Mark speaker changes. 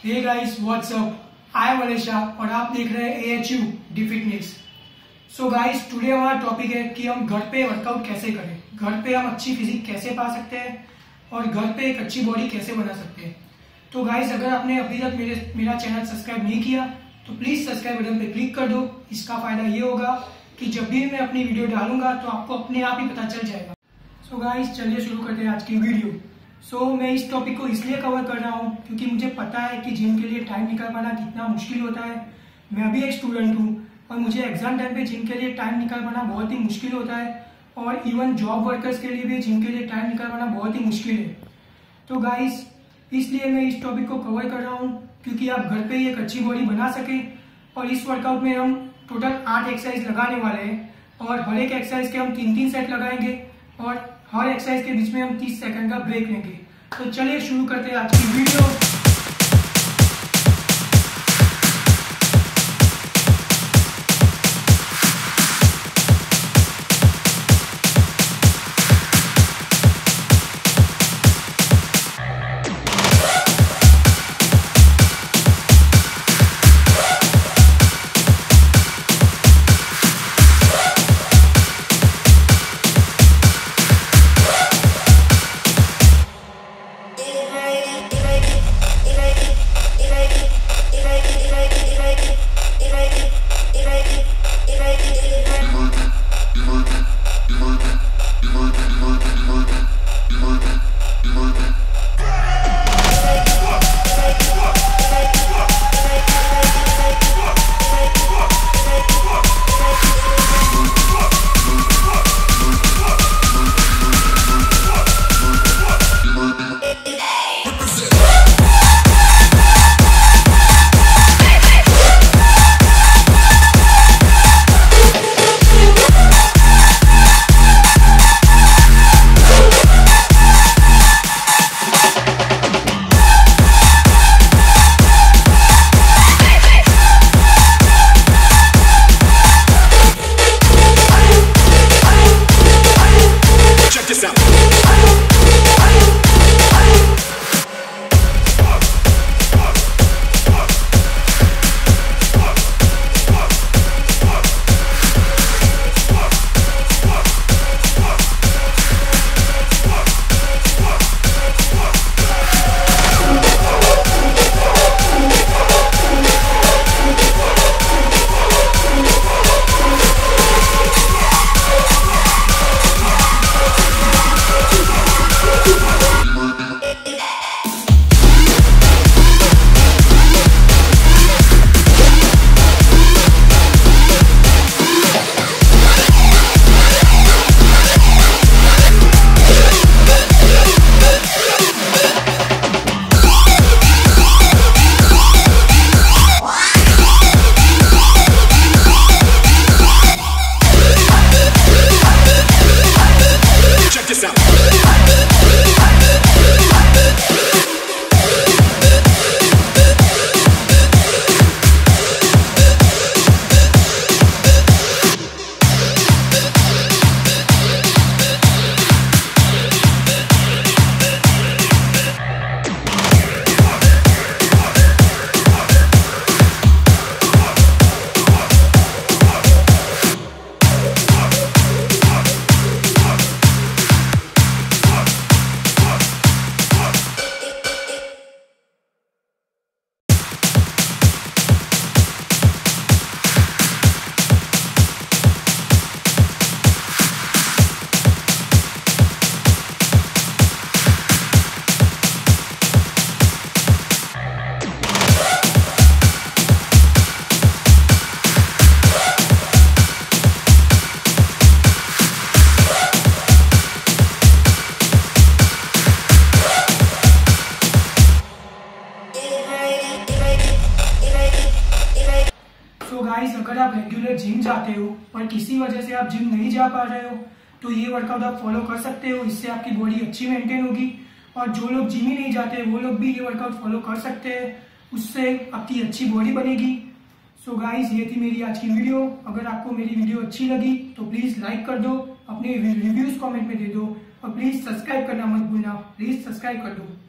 Speaker 1: Hey guys what's up, I am Alesha और आप देख रहे हैं AHUD fitness. So guys today हमारा टॉपिक है कि हम घर पे वर्कआउट कैसे करें, घर पे हम अच्छी फिजिक कैसे पा सकते हैं और घर पे एक अच्छी बॉडी कैसे बना सकते हैं। तो गाइस अगर आपने अभी तक मेरा चैनल सब्सक्राइब नहीं किया तो प्लीज सब्सक्राइब बटन पे क्लिक कर दो। इसका फायदा ये होगा कि जब भी मैं अपनी वीडियो डालूंगा तो आपको अपने आप ही पता चल जाएगा। सो गाइस चलिए शुरू करते हैं आज की वीडियो। मैं इस टॉपिक को इसलिए कवर कर रहा हूँ क्योंकि मुझे पता है कि जिम के लिए टाइम निकाल पाना कितना मुश्किल होता है। मैं अभी एक स्टूडेंट हूँ और मुझे एग्जाम टाइम पे जिम के लिए टाइम निकाल पाना बहुत ही मुश्किल होता है और इवन जॉब वर्कर्स के लिए भी जिम के लिए टाइम निकाल पाना बहुत ही मुश्किल है। तो गाइस इसलिए मैं इस टॉपिक को कवर कर रहा हूँ क्योंकि आप घर पे ही एक अच्छी बॉडी बना सके। और इस वर्कआउट में हम टोटल 8 एक्सरसाइज लगाने वाले हैं और हर एक एक्सरसाइज के हम 3-3 सेट लगाएंगे और हर एक्सरसाइज के बीच में हम 30 सेकंड का ब्रेक लेंगे। तो चलिए शुरू करते हैं आज की वीडियो। गाइस अगर आप रेगुलर जिम जाते हो और किसी वजह से आप जिम नहीं जा पा रहे हो तो ये वर्कआउट आप फॉलो कर सकते हो। इससे आपकी बॉडी अच्छी मेंटेन होगी और जो लोग जिम ही नहीं जाते वो लोग भी ये वर्कआउट फॉलो कर सकते हैं, उससे आपकी अच्छी बॉडी बनेगी। सो गाइस ये थी मेरी आज की वीडियो। अगर आपको मेरी वीडियो अच्छी लगी तो प्लीज लाइक कर दो, अपने रिव्यूज कमेंट में दे दो और प्लीज सब्सक्राइब करना मत भूलना। प्लीज सब्सक्राइब कर दो।